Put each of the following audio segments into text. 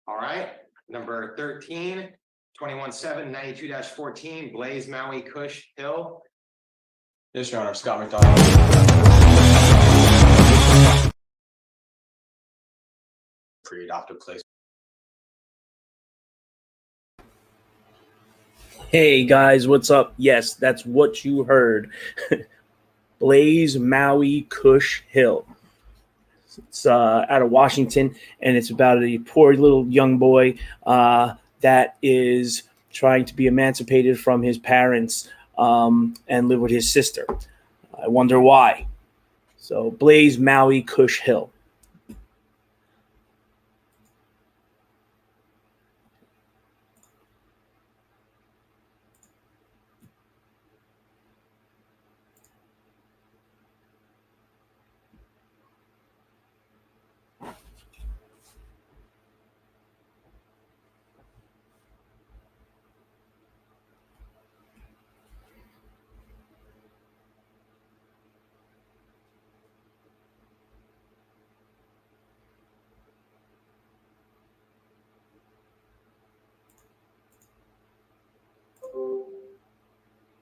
All right. Number 13, 21-7, 92-14, Blaze Maui Kush Hill. Yes, Your Honor. Scott McDonald. Pre-adoptive placement. Hey guys, what's up? Yes, that's what you heard. Blaze Maui Kush Hill. It's out of Washington, and it's about a poor little young boy that is trying to be emancipated from his parents and live with his sister. I wonder why. So, Blaze Maui Kush Hill.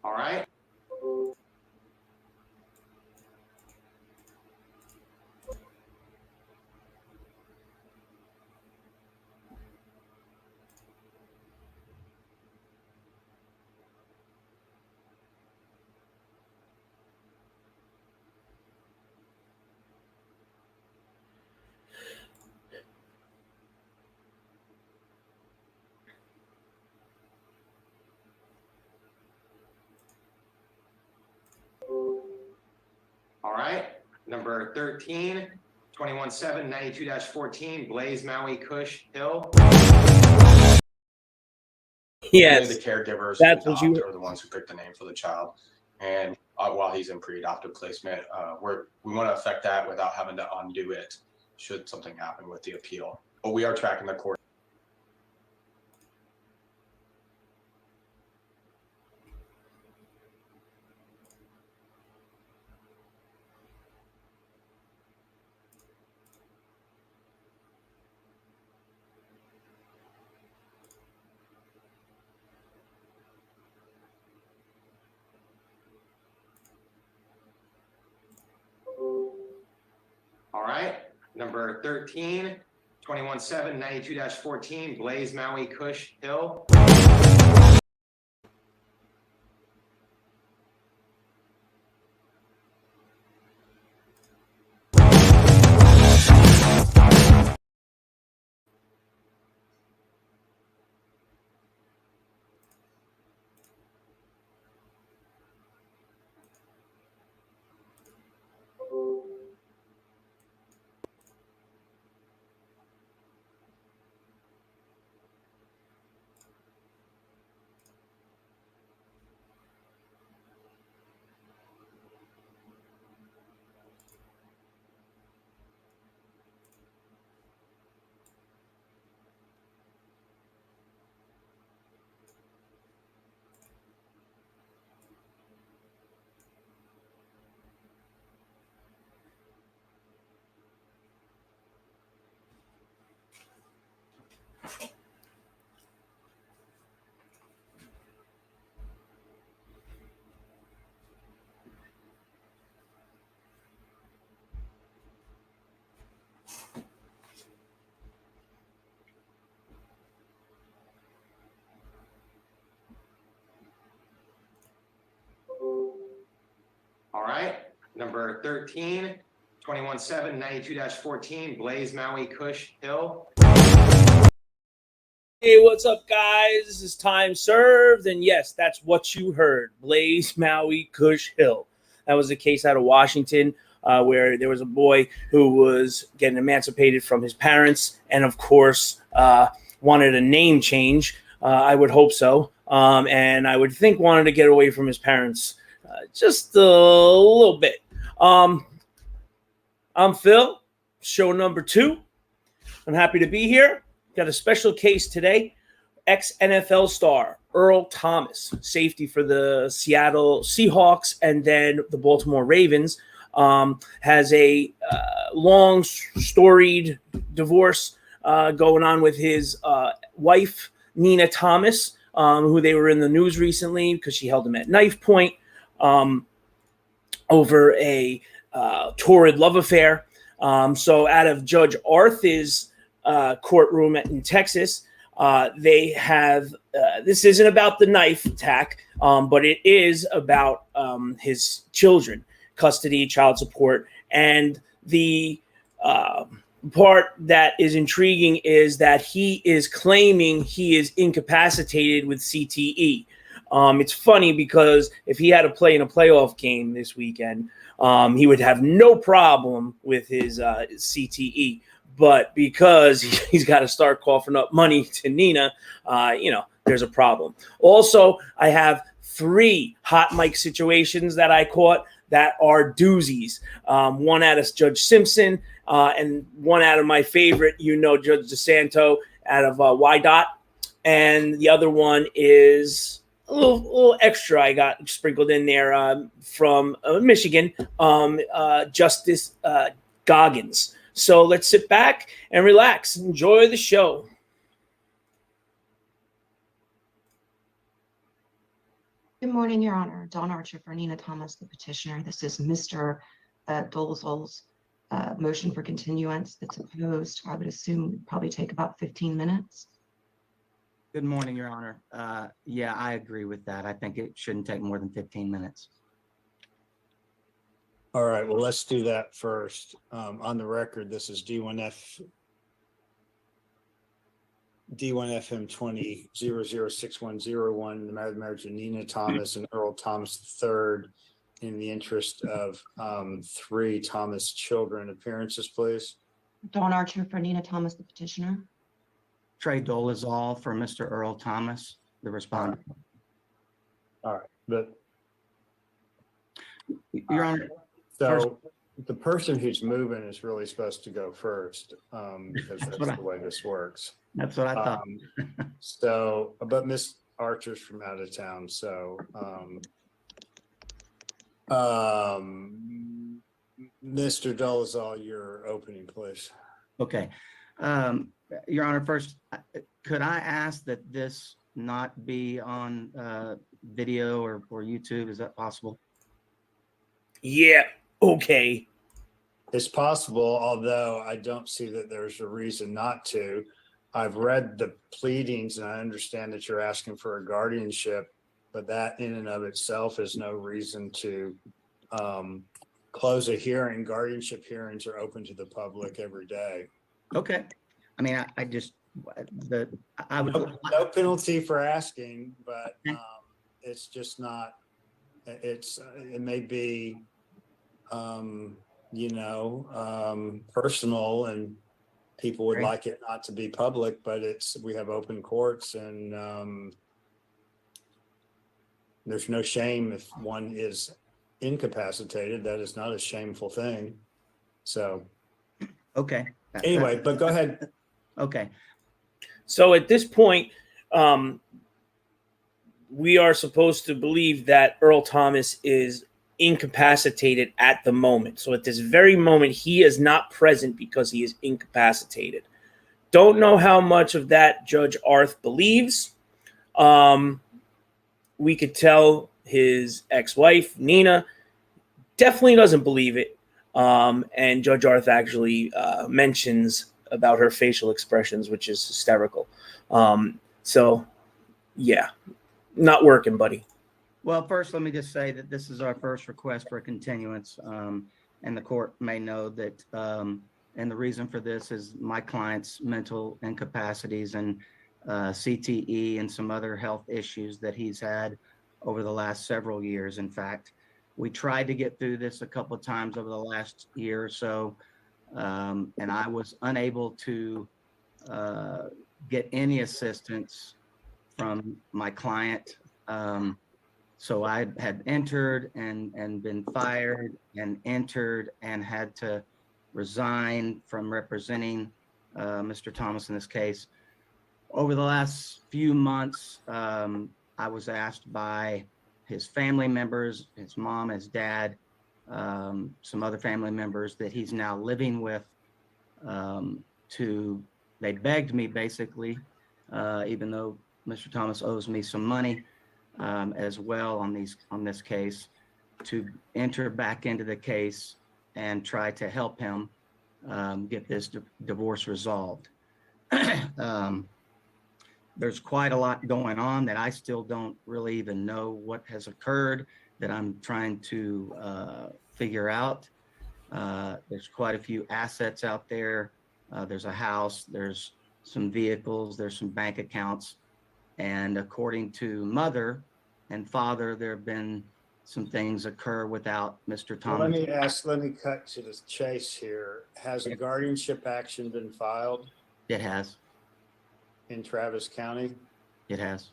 All right. All right. Number 13, 21-7, 92-14, Blaze Maui Kush Hill. Yes, the caregivers that's what you are the ones who pick the name for the child. And while he's in pre-adoptive placement, we want to affect that without having to undo it should something happen with the appeal. But we are tracking the court. All right. Number 13, 21-7, 92-14, Blaze Maui Kush Hill. All right. Number 13, 21-7, 92-14, Blaze Maui Kush Hill. Hey, what's up, guys? This is Time Served, and yes, that's what you heard. Blaze Maui Kush Hill. That was a case out of Washington where there was a boy who was getting emancipated from his parents and, of course, wanted a name change. I would hope so. And I would think wanted to get away from his parents just a little bit. I'm Phil, show number 2. I'm happy to be here. Got a special case today. Ex-NFL star Earl Thomas, safety for the Seattle Seahawks and then the Baltimore Ravens, has a long, storied divorce going on with his wife, Nina Thomas, who they were in the news recently because she held him at knife point over a torrid love affair. So out of Judge Arth's courtroom in Texas, they have, this isn't about the knife attack, but it is about his children, custody, child support. And the part that is intriguing is that he is claiming he is incapacitated with CTE. It's funny because if he had to play in a playoff game this weekend, he would have no problem with his CTE. But because he's got to start coughing up money to Nina, there's a problem. Also, I have 3 hot mic situations that I caught that are doozies. One out of Judge Simpson and one out of my favorite, Judge Santo out of Y. And the other one is a little extra I got sprinkled in there from Michigan, Justice Gogggins. So let's sit back and relax. Enjoy the show. Good morning, Your Honor. Dawn Archer for Nina Thomas, the petitioner. This is Mr. Dolezal's motion for continuance that's opposed. I would assume would probably take about 15 minutes. Good morning, Your Honor. Yeah, I agree with that. I think it shouldn't take more than 15 minutes. All right, well, let's do that first. On the record, this is D1FM 20006101, the marriage of Nina Thomas and Earl Thomas III in the interest of 3 Thomas children. Appearances, please. Dawn Archer for Nina Thomas, the petitioner. Trey Dolezal for Mr. Earl Thomas, the respondent. All right, but Your Honor. so the person who's moving is really supposed to go first because that's the way this works. That's what I thought. But Miss Archer's from out of town, so Mr. Dolezal, your opening, please. Okay. Your Honor, first, could I ask that this not be on video or YouTube? Is that possible? Yeah, okay. It's possible, although I don't see that there's a reason not to. I've read the pleadings and I understand that you're asking for a guardianship, but that in and of itself is no reason to close a hearing. Guardianship hearings are open to the public every day. Okay. I mean, I would. No penalty for asking, but it's just not, it may be, personal and people would like it not to be public, but we have open courts and there's no shame if one is incapacitated. That is not a shameful thing. So. Okay. Anyway, but go ahead. Okay. So at this point, we are supposed to believe that Earl Thomas is incapacitated at the moment. So at this very moment, he is not present because he is incapacitated. Don't know how much of that Judge Arth believes. We could tell his ex-wife, Nina, definitely doesn't believe it. And Judge Arth actually mentions about her facial expressions, which is hysterical. So, yeah, not working, buddy. Well, first, let me just say that this is our first request for a continuance, and the court may know that, and the reason for this is my client's mental incapacities and CTE and some other health issues that he's had over the last several years. In fact, we tried to get through this a couple of times over the last year or so, and I was unable to get any assistance from my client. So I had entered and been fired and entered and had to resign from representing Mr. Thomas in this case. Over the last few months, I was asked by his family members, his mom, his dad, some other family members that he's now living with, to they begged me basically, even though Mr. Thomas owes me some money as well on this case, to enter back into the case and try to help him get this divorce resolved. There's quite a lot going on that I still don't really even know what has occurred, that I'm trying to figure out. There's quite a few assets out there. There's a house, there's some vehicles, there's some bank accounts. And according to mother and father, there have been some things occur without Mr. Well, Thomas. let me cut to the chase here. Has a guardianship action been filed It has, in Travis County? it has.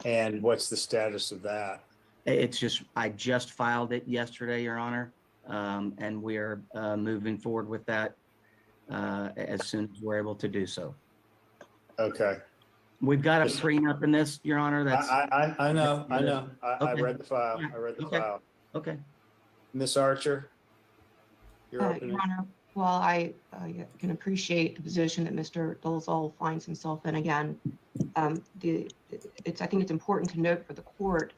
And what's the status of that? It's just, I just filed it yesterday, Your Honor. And we are moving forward with that as soon as we're able to do so. Okay. We've got a prenup in this, Your Honor. That's I know. I Okay. read the file. Yeah. I read the Okay. file. okay. Miss Archer? You're Your opening. Honor, while I can appreciate the position that Mr. Dolezal finds himself in again, I think it's important to note for the court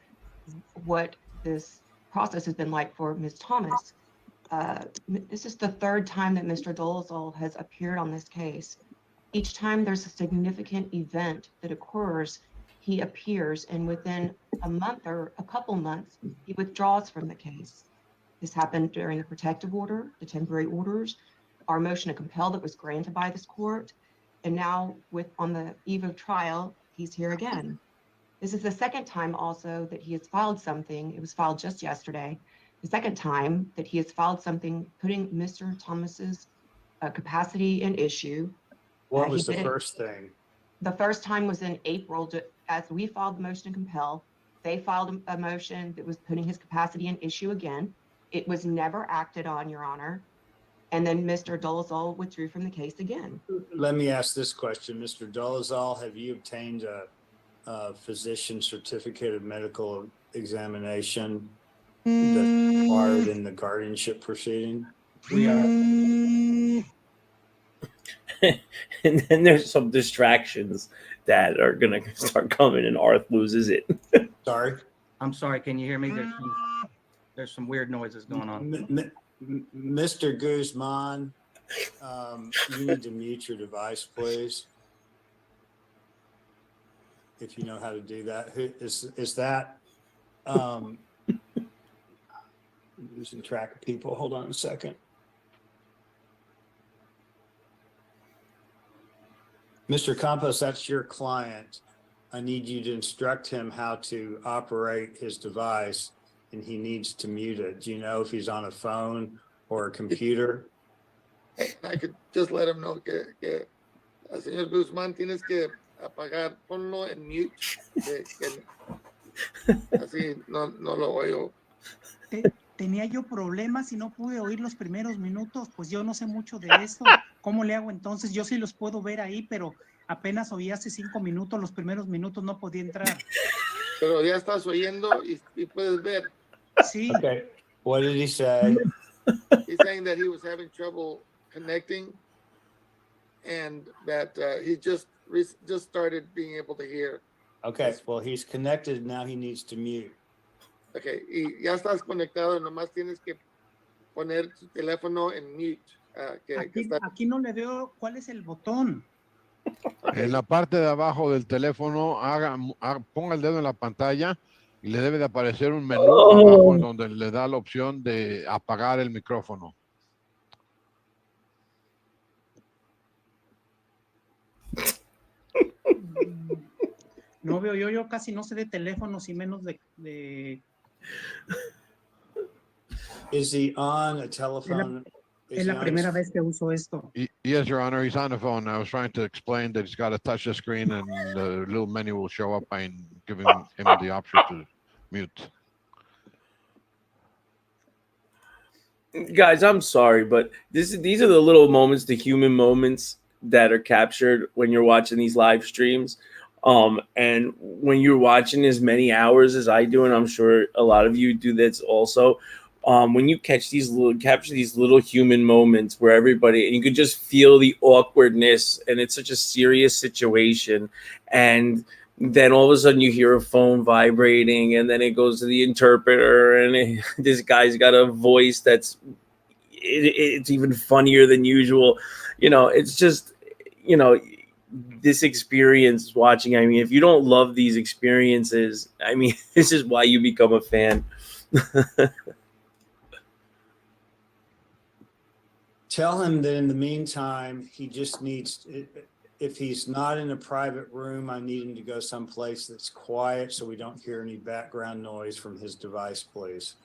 what this process has been like for Ms. Thomas. This is the third time that Mr. Dolezal has appeared on this case. Each time there's a significant event that occurs, he appears, and within a month or a couple months, he withdraws from the case. This happened during the protective order, the temporary orders, our motion to compel that was granted by this court, and now on the eve of trial, he's here again. This is the second time also that he has filed something. It was filed just yesterday. The second time that he has filed something putting Mr. Thomas's capacity in issue. What He was the did it- first thing? The first time was in April, as we filed the motion to compel. They filed a motion that was putting his capacity in issue again. It was never acted on, Your Honor. And then Mr. Dolezal withdrew from the case again. Let me ask this question. Mr. Dolezal, have you obtained a physician certificate of medical examination that's required in the guardianship proceeding? We are. And then there's some distractions that are gonna start coming, and Arth loses it. Sorry? I'm sorry, can you hear me? There's some weird noises going on. Mr. Guzman, you need to mute your device, please. If you know how to do that. Is that, I'm losing track of people. Hold on a second. Mr. Campos, that's your client. I need you to instruct him how to operate his device, and he needs to mute it. Do you know if he's on a phone or a computer? I could just let him know que señor Guzmán, tienes que apagar, ponlo en mute. Así no lo oigo. Tenía yo problemas y no pude oír los primeros minutos, pues yo no sé mucho de esto. ¿Cómo le hago entonces? Yo sí los puedo ver ahí, pero apenas oí hace 5 minutos, los primeros minutos no podía entrar. Pero ya estás oyendo y puedes ver. Sí. Okay. What did he say? He's saying that he was having trouble connecting and that he just started being able to hear. Okay, well, he's connected. Now he needs to mute. Okay, y ya estás conectado, nomás tienes que poner tu teléfono en mute. Aquí no le veo cuál es el botón. Okay. En la parte de abajo del teléfono, ponga el dedo en la pantalla y le debe de aparecer un menú abajo en donde le da la opción de apagar el micrófono. No veo, yo casi no sé de teléfonos y menos de... Is he on a telephone? Es la primera vez que uso esto. Yes, Your Honor, he's on the phone. I was trying to explain that he's got to touch the screen and the little menu will show up by giving him the option to mute. Guys, I'm sorry, but these are the little moments, the human moments that are captured when you're watching these live streams. And when you're watching as many hours as I do, and I'm sure a lot of you do this also, when you capture these little human moments where everybody, and you could just feel the awkwardness, and it's such a serious situation, and then all of a sudden you hear a phone vibrating, and then it goes to the interpreter, and this guy's got a voice that's it's even funnier than usual. It's just, this experience watching. I mean, if you don't love these experiences, I mean, this is why you become a fan. Tell him that in the meantime, he just needs, if he's not in a private room, I need him to go someplace that's quiet so we don't hear any background noise from his device, please.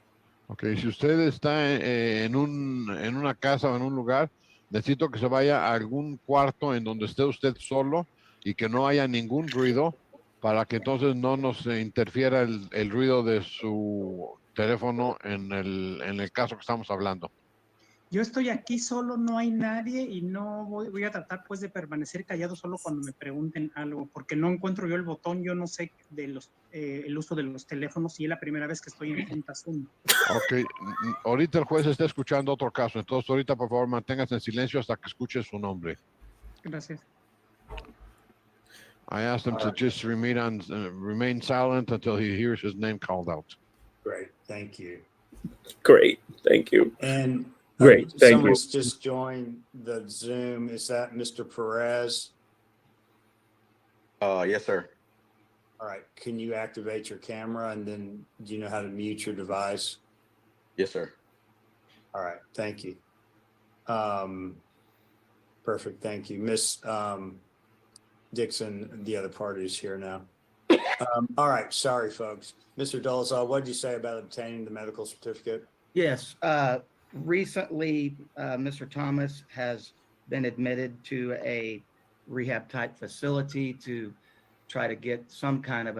Ok, si usted está en una casa o en un lugar, necesito que se vaya a algún cuarto en donde esté usted solo y que no haya ningún ruido para que entonces no nos interfiera el ruido de su teléfono en el caso que estamos hablando. Yo estoy aquí solo, no hay nadie y no voy a tratar pues de permanecer callado solo cuando me pregunten algo, porque no encuentro yo el botón, yo no sé el uso de los teléfonos y es la primera vez que estoy en juntas Zoom. Ok, ahorita el juez está escuchando otro caso, entonces ahorita por favor manténgase en silencio hasta que escuche su nombre. Gracias. I asked him to just remain silent until he hears his name called out. Great, thank you. Great, thank you. And Great, thank you. someone's just joined the Zoom. Is that Mr. Perez? Yes, sir. All right, can you activate your camera and then do you know how to mute your device? Yes, sir. All right, thank you. Perfect, thank you. Miss Dixon, the other party is here now. All right, sorry, folks. Mr. Dolezal, what did you say about obtaining the medical certificate? Yes, recently, Mr. Thomas has been admitted to a rehab type facility to try to get some kind of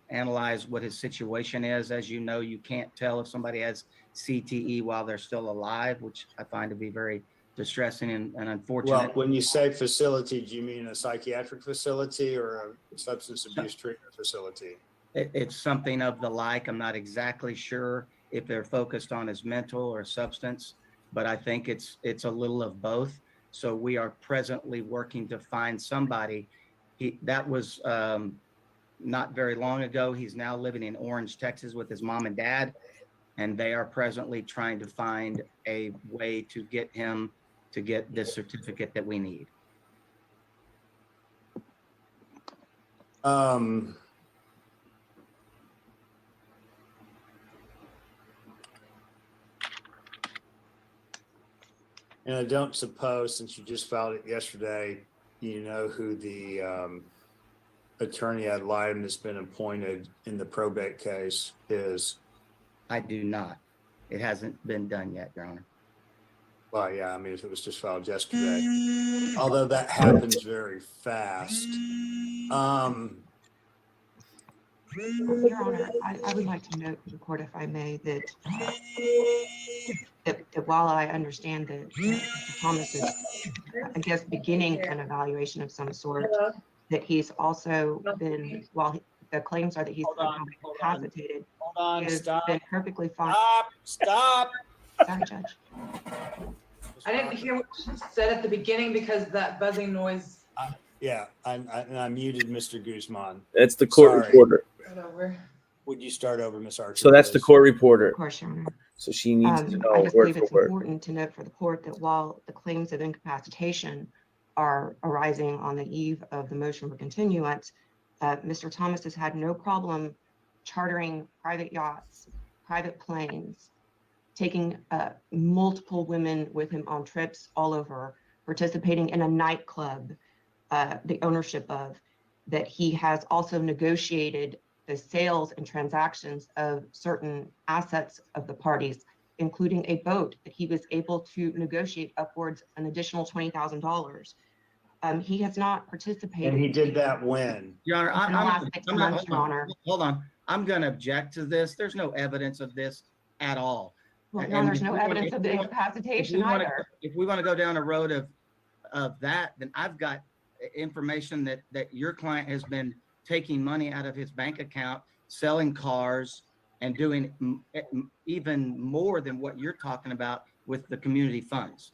analyze what his situation is. As you know, you can't tell if somebody has CTE while they're still alive, which I find to be very distressing and unfortunate. Well, when you say facility, do you mean a psychiatric facility or a substance abuse treatment facility? It's something of the like. I'm not exactly sure if they're focused on his mental or substance, but I think it's a little of both. So we are presently working to find somebody. That was not very long ago. He's now living in Orange, Texas with his mom and dad, and they are presently trying to find a way to get him to get this certificate that we need. And I don't suppose, since you just filed it yesterday, you know who the attorney ad litem that's been appointed in the probate case is? I do not. It hasn't been done yet, Your Honor. Well, yeah, I mean, if it was just filed yesterday, although that happens very fast. Your Honor, I would like to note for the court, if I may, that while I understand that Mr. Thomas is, I guess, beginning an evaluation of some sort, that he's also been, while the claims are that he's incapacitated, he has been perfectly fine. Stop. Sorry, Judge. I didn't hear what you said at the beginning because that buzzing noise. Yeah, I muted Mr. Guzman. That's the court Sorry. reporter. Right over. Would you start over, Miss Archer? So that's the please? court reporter. Of course, Your Honor. So she needs to know I just word believe for it's word. important to note for the court that while the claims of incapacitation are arising on the eve of the motion for continuance, Mr. Thomas has had no problem chartering private yachts, private planes, taking multiple women with him on trips all over, participating in a nightclub, the ownership of, that he has also negotiated the sales and transactions of certain assets of the parties, including a boat that he was able to negotiate upwards an additional $20,000. He has not participated. And he did that when? Your Honor, In the last 6 months, Your Honor. hold on. I'm going to object to this. There's no evidence of this at all. Well, And Your Honor, there's if no we wanna- evidence of the if we incapacitation wanna- either. If we want to go down a road of that, then I've got information that your client has been taking money out of his bank account, selling cars, and doing even more than what you're talking about with the community funds.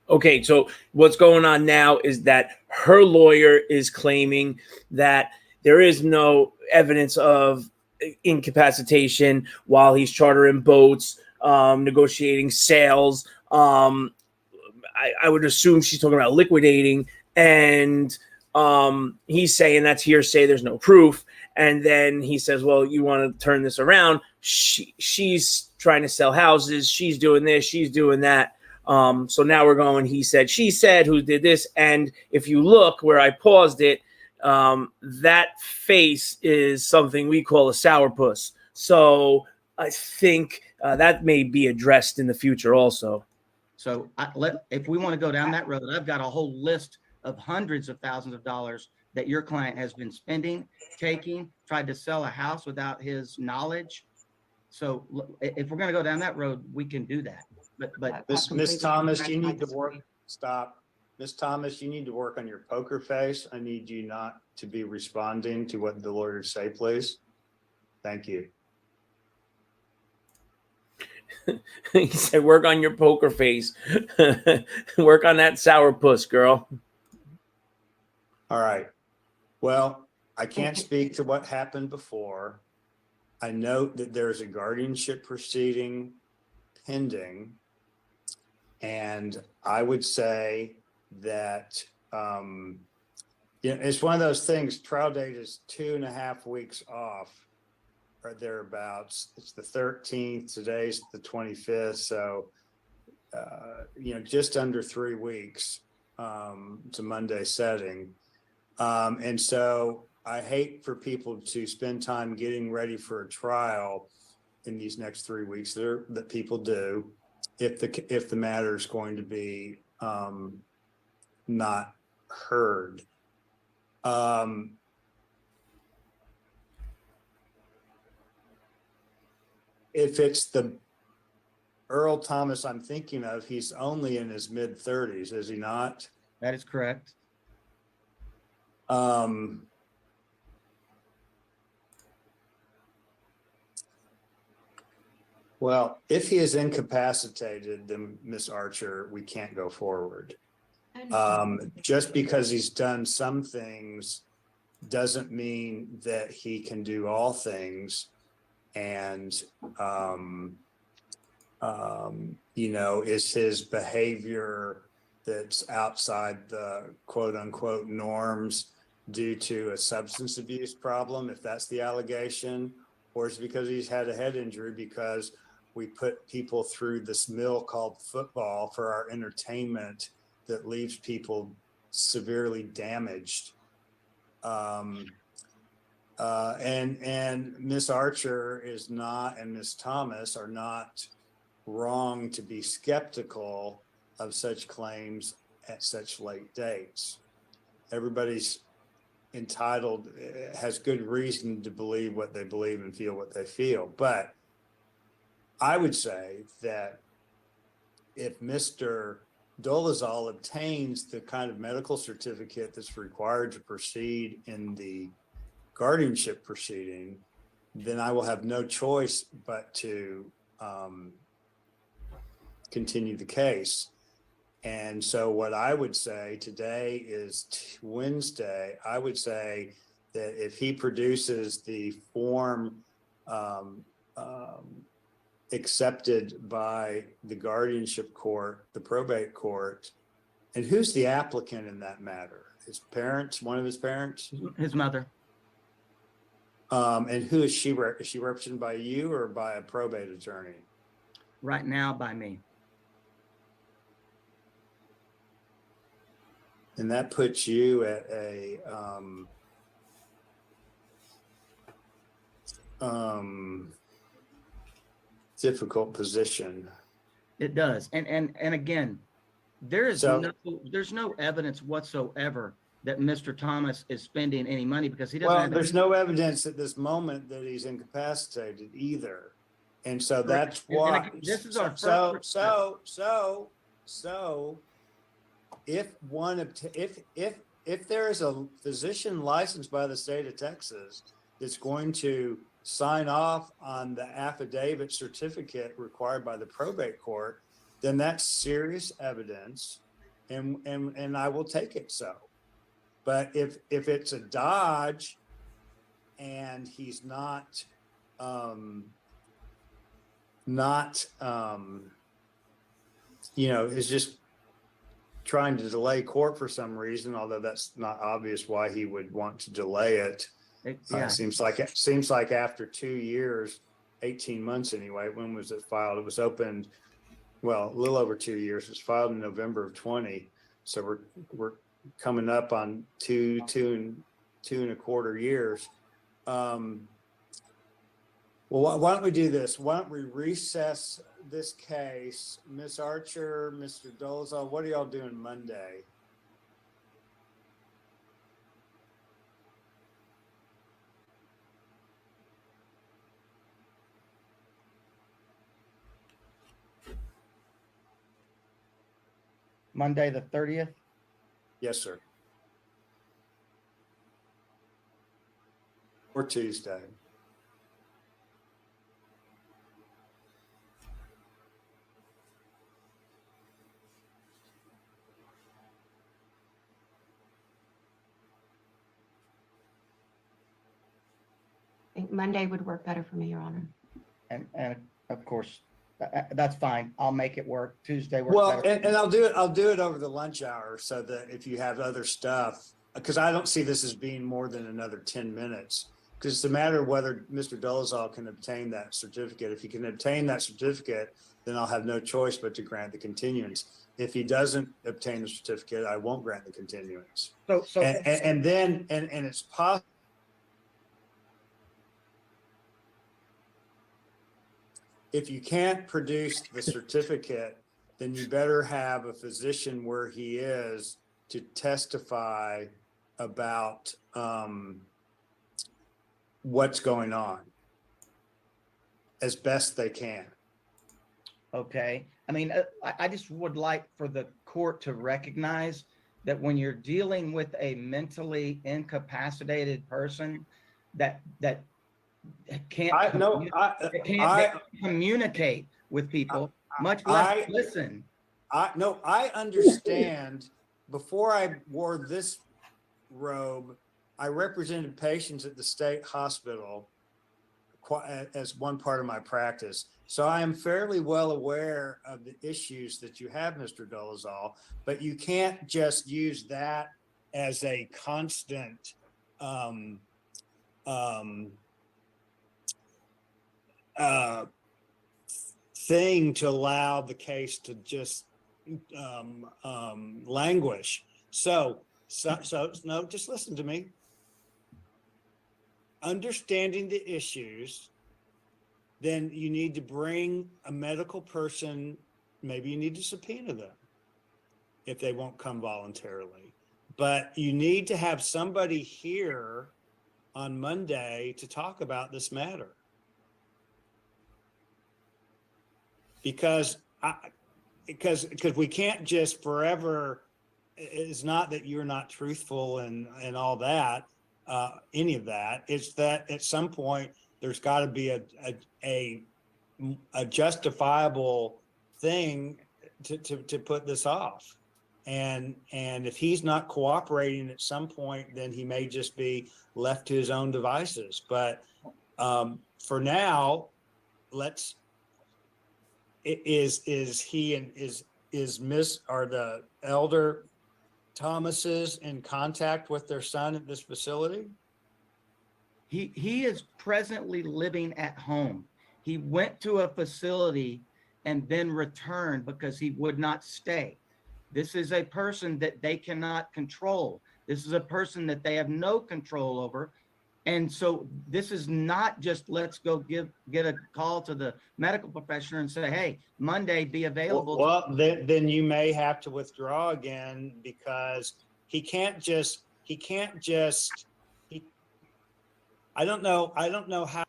Okay, so what's going on now is that her lawyer is claiming that there is no evidence of incapacitation while he's chartering boats, negotiating sales. I would assume she's talking about liquidating, and he's saying that's hearsay. There's no proof. And then he says, well, you want to turn this around. She's trying to sell houses. She's doing this. She's doing that. So now we're going, he said, she said, who did this. And if you look where I paused it, that face is something we call a sourpuss. So I think that may be addressed in the future also. So if we want to go down that road, I've got a whole list of hundreds of thousands of dollars that your client has been spending, taking, tried to sell a house without his knowledge. So if we're going to go down that road, we can do that. But Miss Thomas, you need to work. Stop. Miss Thomas, you need to work on your poker face. I need you not to be responding to what the lawyers say, please. Thank you. He said, work on your poker face. Work on that sourpuss, girl. All right. Well, I can't speak to what happened before. I note that there's a guardianship proceeding pending. And I would say that it's one of those things. Trial date is 2.5 weeks off or thereabouts. It's the 13th. Today's the 25th. So, just under 3 weeks. It's a Monday setting. And so I hate for people to spend time getting ready for a trial in these next 3 weeks that people do if the matter is going to be not heard. If it's the Earl Thomas I'm thinking of, he's only in his mid-30s, is he not? that is correct. Well, if he is incapacitated, then Miss Archer, we can't go forward. Just because he's done some things doesn't mean that he can do all things. And, is his behavior that's outside the quote unquote norms due to a substance abuse problem, if that's the allegation, or is it because he's had a head injury because we put people through this mill called football for our entertainment that leaves people severely damaged. And Miss Archer is not, and Miss Thomas are not wrong to be skeptical of such claims at such late dates. Everybody's entitled, has good reason to believe what they believe and feel what they feel. But I would say that if Mr. Dolezal obtains the kind of medical certificate that's required to proceed in the guardianship proceeding, then I will have no choice but to continue the case. And so what I would say, today is Wednesday, I would say that if he produces the form accepted by the guardianship court, the probate court, and who's the applicant in that matter? His parents, one of his parents? His mother. And who is she? Is she represented by you or by a probate attorney? Right now by me. And that puts you at a difficult position. It does. And again, there's no evidence whatsoever that Mr. Thomas is spending any money because he doesn't. Well, there's no evidence at this moment that he's incapacitated either. And so that's why. This is our first. So if there is a physician licensed by the state of Texas that's going to sign off on the affidavit certificate required by the probate court, then that's serious evidence, and I will take it so. But if it's a dodge and he's not is just trying to delay court for some reason, although that's not obvious why he would want to delay it. Yeah. Seems like after 2 years, 18 months anyway. When was it filed? It was opened, well, a little over 2 years. It was filed in November of 20. So we're coming up on two and a quarter years. Well, why don't we do this? Why don't we recess this case? Miss Archer, Mr. Dolezal, what are y'all doing Monday? Monday, the 30th. Yes, sir. Or Tuesday. I think Monday would work better for me, Your Honor. And of course, that's fine. I'll make it work. Tuesday works Well, better. and I'll do it over the lunch hour so that if you have other stuff, because I don't see this as being more than another 10 minutes. Because it's a matter of whether Mr. Dolezal can obtain that certificate. If he can obtain that certificate, then I'll have no choice but to grant the continuance. If he doesn't obtain the certificate, I won't grant the continuance. And then it's possible. If you can't produce the certificate, then you better have a physician where he is to testify about what's going on as best they can. Okay. I mean, I just would like for the court to recognize that when you're dealing with a mentally incapacitated person that can't communicate with people, much less listen. I understand. Before I wore this robe, I represented patients at the state hospital as one part of my practice. So I am fairly well aware of the issues that you have, Mr. Dolezal, but you can't just use that as a constant thing to allow the case to just languish. So no, just listen to me. Understanding the issues, then you need to bring a medical person. Maybe you need to subpoena them if they won't come voluntarily. But you need to have somebody here on Monday to talk about this matter. Because we can't just forever. It's not that you're not truthful and all that, any of that. It's that at some point there's got to be a justifiable thing to put this off. And if he's not cooperating at some point, then he may just be left to his own devices. But for now, is Miss or the elder Thomases in contact with their son at this facility? He is presently living at home. He went to a facility and then returned because he would not stay. This is a person that they cannot control. This is a person that they have no control over. And so this is not just let's go get a call to the medical professional and say, hey, Monday be available. Well, then you may have to withdraw again, because he can't just I don't know how.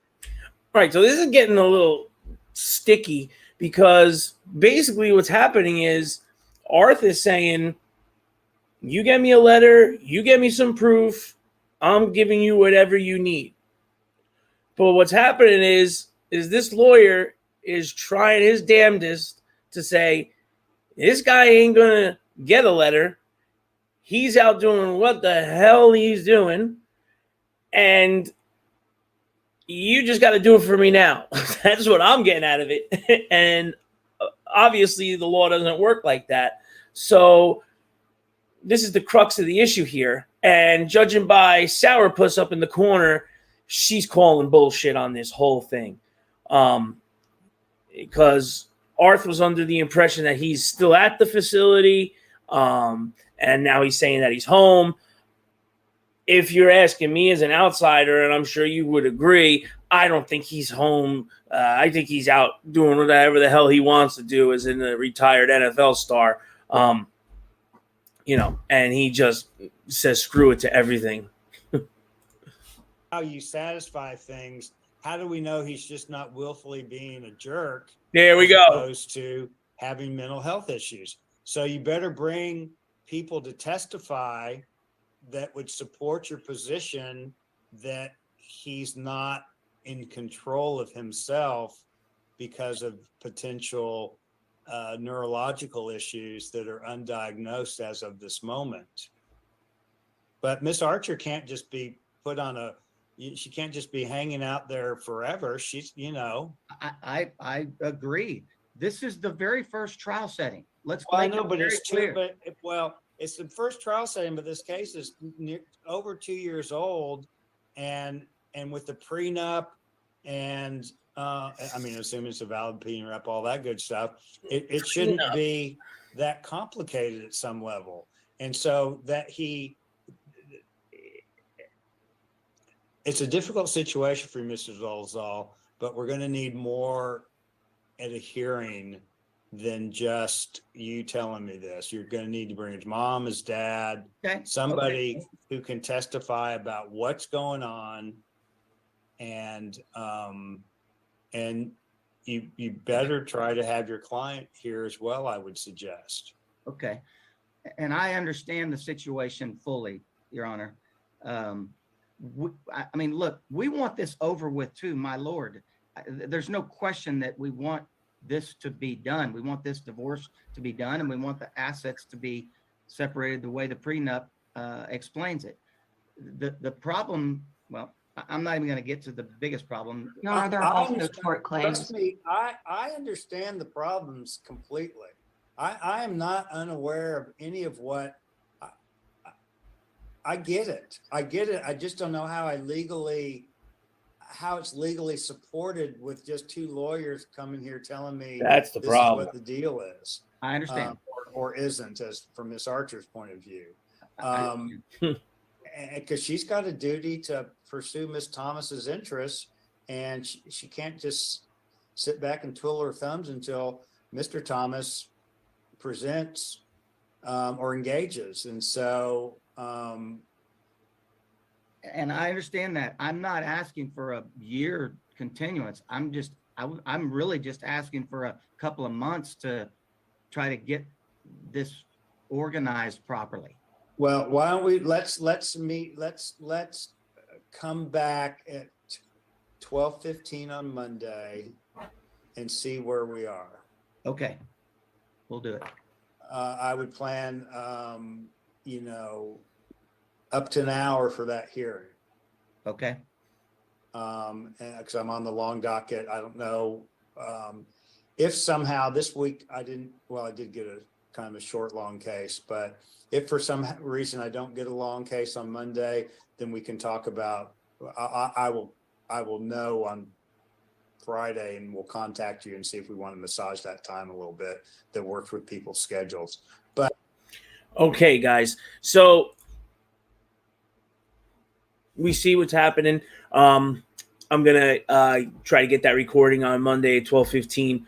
Right. So this is getting a little sticky, because basically what's happening is Arth is saying, you get me a letter, you get me some proof, I'm giving you whatever you need. But what's happening is this lawyer is trying his damnedest to say, this guy ain't gonna get a letter. He's out doing what the hell he's doing. And you just got to do it for me now. That's what I'm getting out of it. And obviously the law doesn't work like that. So this is the crux of the issue here. And judging by Sourpuss up in the corner, she's calling bullshit on this whole thing. Because Arth was under the impression that he's still at the facility. And now he's saying that he's home. If you're asking me as an outsider, and I'm sure you would agree, I don't think he's home. I think he's out doing whatever the hell he wants to do as a retired NFL star. And he just says screw it to everything. How you satisfy things. How do we know he's just not willfully being a jerk? There we go. Opposed to having mental health issues. So you better bring people to testify that would support your position that he's not in control of himself because of potential neurological issues that are undiagnosed as of this moment. But Miss Archer can't just be put on she can't just be hanging out there forever. She's, I agree. This is the very first trial setting. I know, but it's clear. It's the first trial setting, but this case is over 2 years old, and with the prenup, and assuming it's a valid prenup, all that good stuff, it shouldn't be that complicated at some level. And so it's a difficult situation for Mr. Zolzal, but we're going to need more at a hearing than just you telling me this. You're going to need to bring his mom, his dad, somebody who can testify about what's going on. And you better try to have your client here as well, I would suggest. Okay. And I understand the situation fully, Your Honor. Look, we want this over with too, my Lord. There's no question that we want this to be done. We want this divorce to be done, and we want the assets to be separated the way the prenup explains it. The problem, I'm not even going to get to the biggest problem. No, there are also tort claims. Trust me, I understand the problems completely. I am not unaware of any of what I get it. I just don't know how it's legally supported with just two lawyers coming here telling me that's the problem. Is what the deal is. I understand. Or isn't, as from Miss Archer's point of view. Because she's got a duty to pursue Miss Thomas's interests, and she can't just sit back and twiddle her thumbs until Mr. Thomas presents or engages. And so and I understand that. I'm not asking for a year continuance. I'm really just asking for a couple of months to try to get this organized properly. Well, why don't we let's meet. Let's come back at 12:15 on Monday and see where we are. Okay, we'll do it. I would plan, up to an hour for that hearing. Okay. Because I'm on the long docket. I don't know if somehow this week I did get a kind of a short, long case, but if for some reason I don't get a long case on Monday, then we can talk about, I will know on Friday, and we'll contact you and see if we want to massage that time a little bit that works with people's schedules. But okay, guys, so we see what's happening. I'm gonna try to get that recording on Monday at 12:15,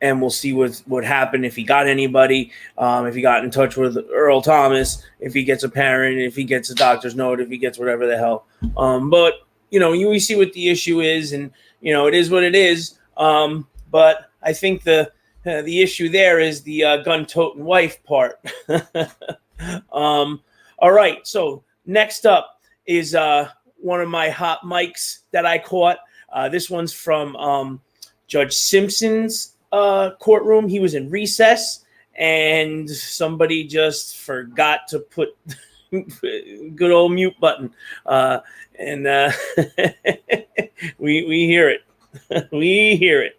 and we'll see what happened, if he got anybody, if he got in touch with Earl Thomas, if he gets a parent, if he gets a doctor's note, if he gets whatever the hell. But we see what the issue is, and it is what it is. But I think the issue there is the gun-toting wife part. All right, so next up is one of my hot mics that I caught. This one's from Judge Simpson's courtroom. He was in recess, and somebody just forgot to put good old mute button. And we hear it. We hear it.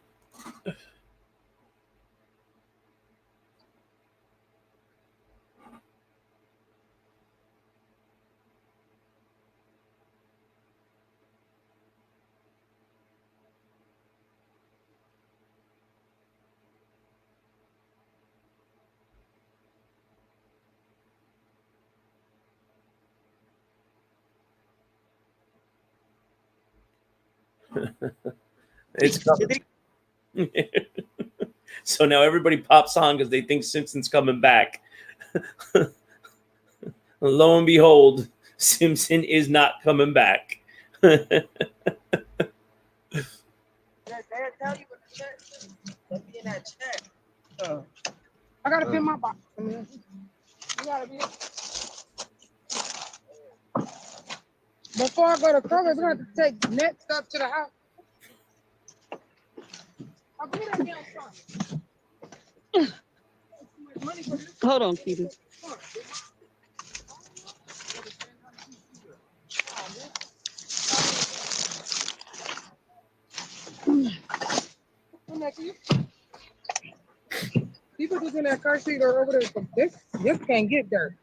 It's coming. So now everybody pops on because they think Simpson's coming back. Lo and behold, Simpson is not coming back. They'll tell you what the check. They'll be in that check. I gotta pin my box. You gotta be. Before I go to Kroger's, I'm gonna have to take next up to the house. I'll be that damn son. Hold on, Peter. People just in that car seat or over there. This can't get there.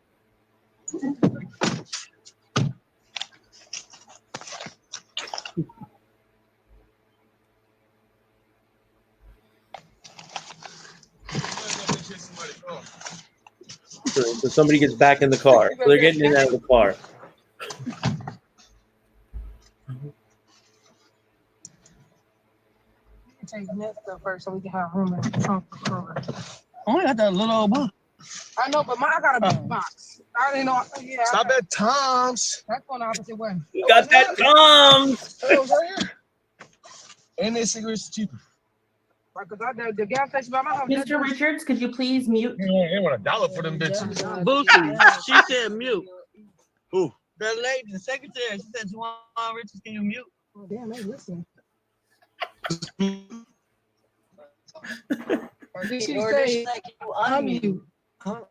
So somebody gets back in the car. So they're getting in and out of the car. Take next up first so we can have room in the trunk for Kroger. I only got that little old book. I know, but I got a big box. I didn't know. Yeah, Stop at Tom's. That's going the opposite way. You got that Tom's. It was right here. And their cigarettes cheaper. Right, because the gas station by my house. Mr. Richards, could you please mute? They want $1 for them bitches. Boosie, she said mute. Who? The lady, the secretary, she said, Juwan Richards, can you mute? Oh, damn, they listen. Or did she say unmute? Paid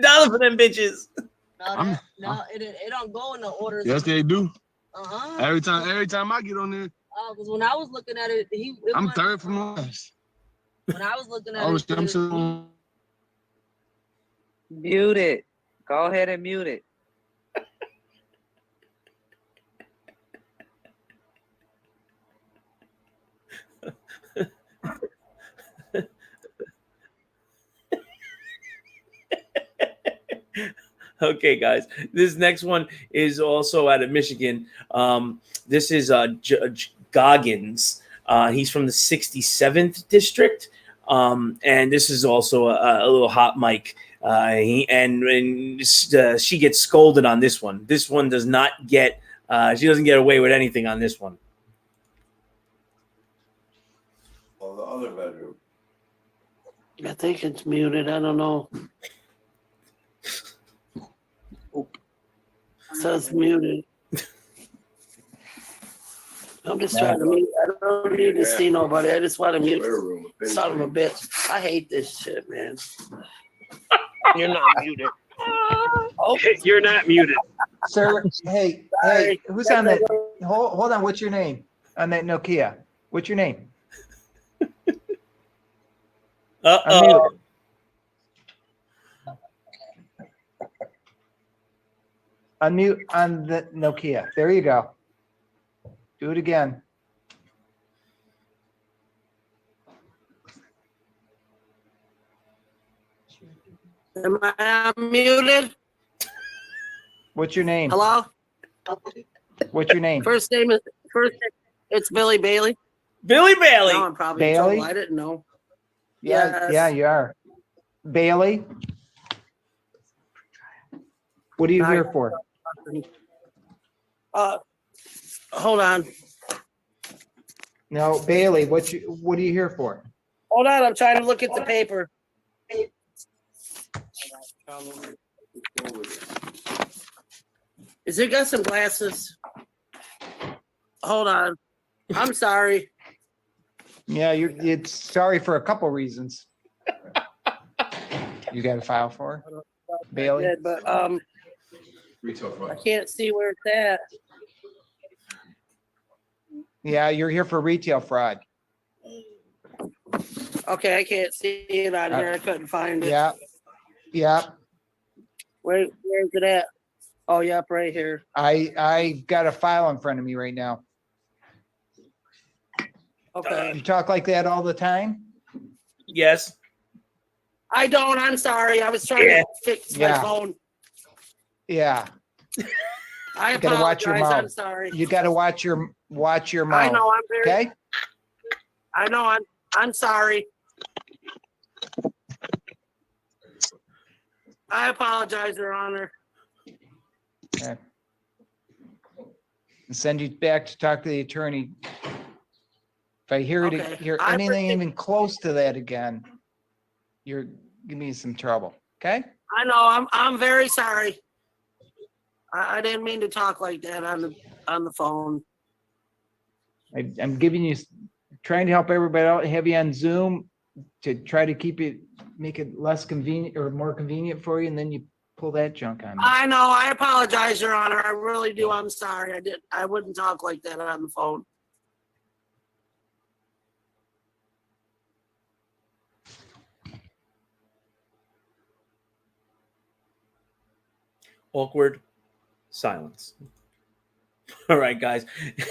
$1 for them bitches. No, it don't go in the order. Yes, they do. Uh-huh. Every time I get on there, Because when I was looking at it, I'm third from last. When I was looking at I it, was Mute it. Go ahead and mute it. Okay, guys. This next one is also out of Michigan. This is Judge Gogggins. He's from the 67th district. And this is also a little hot mic. She gets scolded on this one. This one does not get, she doesn't get away with anything on this one. Well, the other bedroom. I think it's muted. I don't know. Says muted. I'm just trying to mute. I don't need to see nobody. I just want to mute. Son of a bitch. I hate this shit, man. You're not muted. You're not muted. Sir, hey, who's on that? Hold on, what's your name on that Nokia? What's your name? Uh-oh. Unmute on the Nokia. There you go. Do it again. Am I muted? What's your name? Hello? What's your name? First name, it's Billy Bailey. Billy Bailey. Now I'm probably Bailey? told. I didn't know. Yeah, Yes. yeah, you are. Bailey? What are you here for? Hold on. No, Bailey, what are you here for? Hold on. I'm trying to look at the paper. Is it got some glasses? Hold on. I'm sorry. Yeah, it's sorry for a couple reasons. You got a file for her? Bailey? I did, but Retail I fraud. can't see where it's at. Yeah, you're here for retail fraud. Okay, I can't see it on here. I couldn't find it. Yeah. Yeah. Where's it at? Oh, yep, right here. I got a file in front of me right now. Okay. You talk like that all the time? Yes. I don't. I'm sorry. I was trying to fix my phone. Yeah. I You gotta watch your apologize. mouth. I'm sorry. You gotta watch your mouth. I know. I'm very. Okay? I know. I'm sorry. I apologize, Your Honor. Okay. And send you back to talk to the attorney. If I hear Okay. hear anything even close to that again, you're giving me some trouble. Okay? I know. I'm very sorry. I didn't mean to talk like that on the phone. I'm giving you, trying to help everybody out, have you on Zoom to try to make it less convenient or more convenient for you, and then you pull that junk on me. I know. I apologize, Your Honor. I really do. I'm sorry. I wouldn't talk like that on the phone. Awkward silence. All right, guys.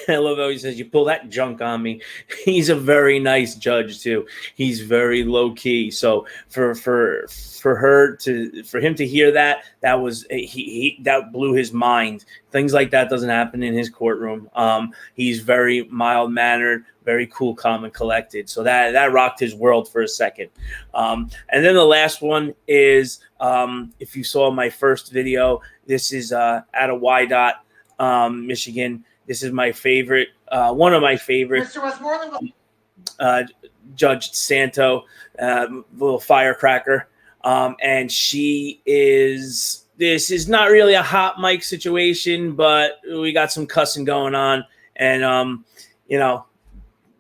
I love how he says, you pull that junk on me. He's a very nice judge, too. He's very low key. So for him to hear that, that was that blew his mind. Things like that doesn't happen in his courtroom. He's very mild mannered, very cool, calm, and collected. So that rocked his world for a second. And then the last one is, if you saw my first video, this is out of YDOT. Michigan. This is my favorite, one of my favorite. Mr. Westmoreland. Judge Santo, little firecracker. And this is not really a hot mic situation, but we got some cussing going on. And,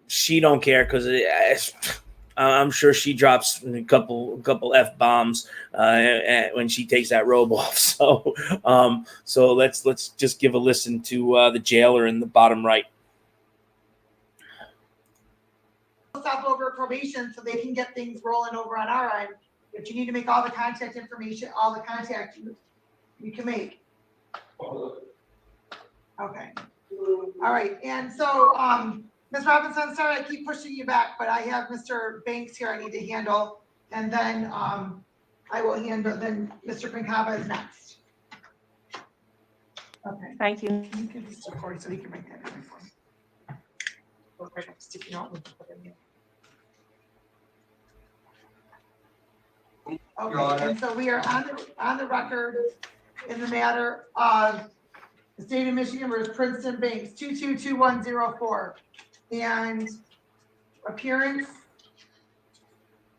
she don't care because I'm sure she drops a couple F-bombs when she takes that robe off. So let's just give a listen to the jailer in the bottom right. Stop over probation so they can get things rolling over on our end. But you need to make all the contact information, all the contact you can make. Okay. All right. And so, Ms. Robinson, sorry, I keep pushing you back, but I have Mr. Banks here I need to handle. And then I will handle, then Mr. Pinkava is next. Okay. Thank you. You can just record so he can make that down for me. Okay, sticky note, we'll put it in. Okay, and so we are on the record in the matter of the state of Michigan versus Princeton Banks, 222104. And appearance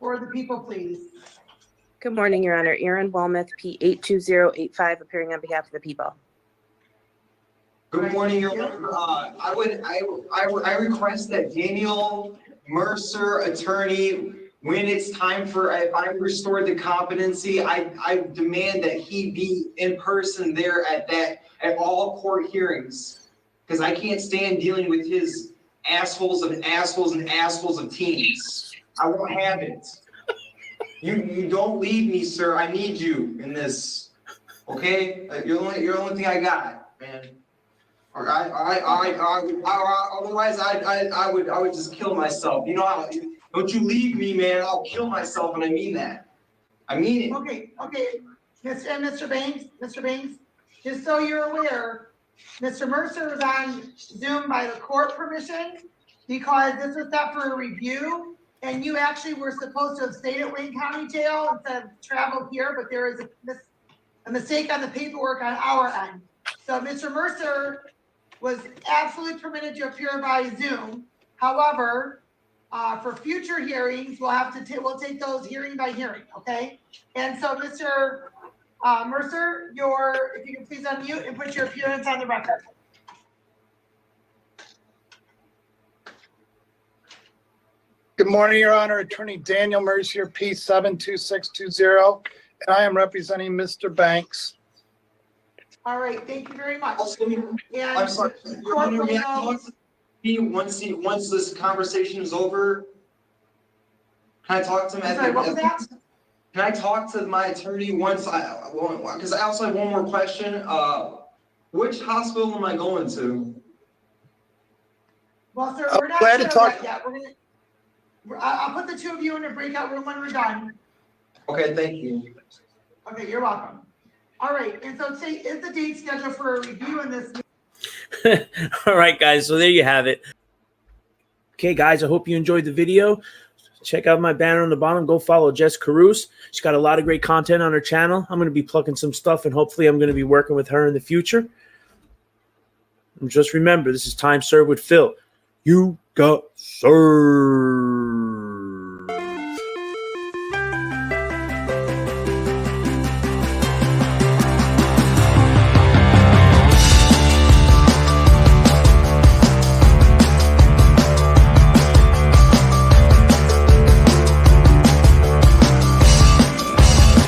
for the people, please. Good morning, Your Honor. Erin Walmuth, P82085, appearing on behalf of the people. Good morning, Your Honor. I request that Daniel Mercer, attorney, when it's time for, if I'm restored to competency, I demand that he be in person there at all court hearings. Because I can't stand dealing with his assholes and assholes and assholes of teens. I won't have it. You don't leave me, sir. I need you in this. Okay? You're the only thing I got, man. Or otherwise I would just kill myself. You know how, don't you leave me, man. I'll kill myself, and I mean that. I mean it. Okay. Mr. Banks, just so you're aware, Mr. Mercer is on Zoom by the court permission because this was set for a review, and you actually were supposed to have stayed at Wayne County Jail instead of travel here, but there is a mistake on the paperwork on our end. So Mr. Mercer was absolutely permitted to appear by Zoom. However, for future hearings, we'll take those hearing by hearing, okay? And so Mr. Mercer, if you can please unmute and put your appearance on the record. Good morning, Your Honor. Attorney Daniel Mercier, P 72620, and I am representing Mr. Banks. All right, thank you very much. I'm sorry, Your Honor, may I talk to him once this conversation is over? Can I talk to him? I'm sorry, what was that? Can I talk to my attorney once because I also have one more question. Which hospital am I going to? Well, sir, we're not glad to sure talk- that yet. I'll put the two of you in a breakout room when we're done. Okay, thank you. Okay, you're welcome. All right, and so say, is the date scheduled for a review in this? All right, guys. So there you have it. Okay, guys, I hope you enjoyed the video. Check out my banner on the bottom. Go follow Jess Caruso. She's got a lot of great content on her channel. I'm going to be plugging some stuff, and hopefully I'm going to be working with her in the future. And just remember, this is Time Served with Phil. You got served.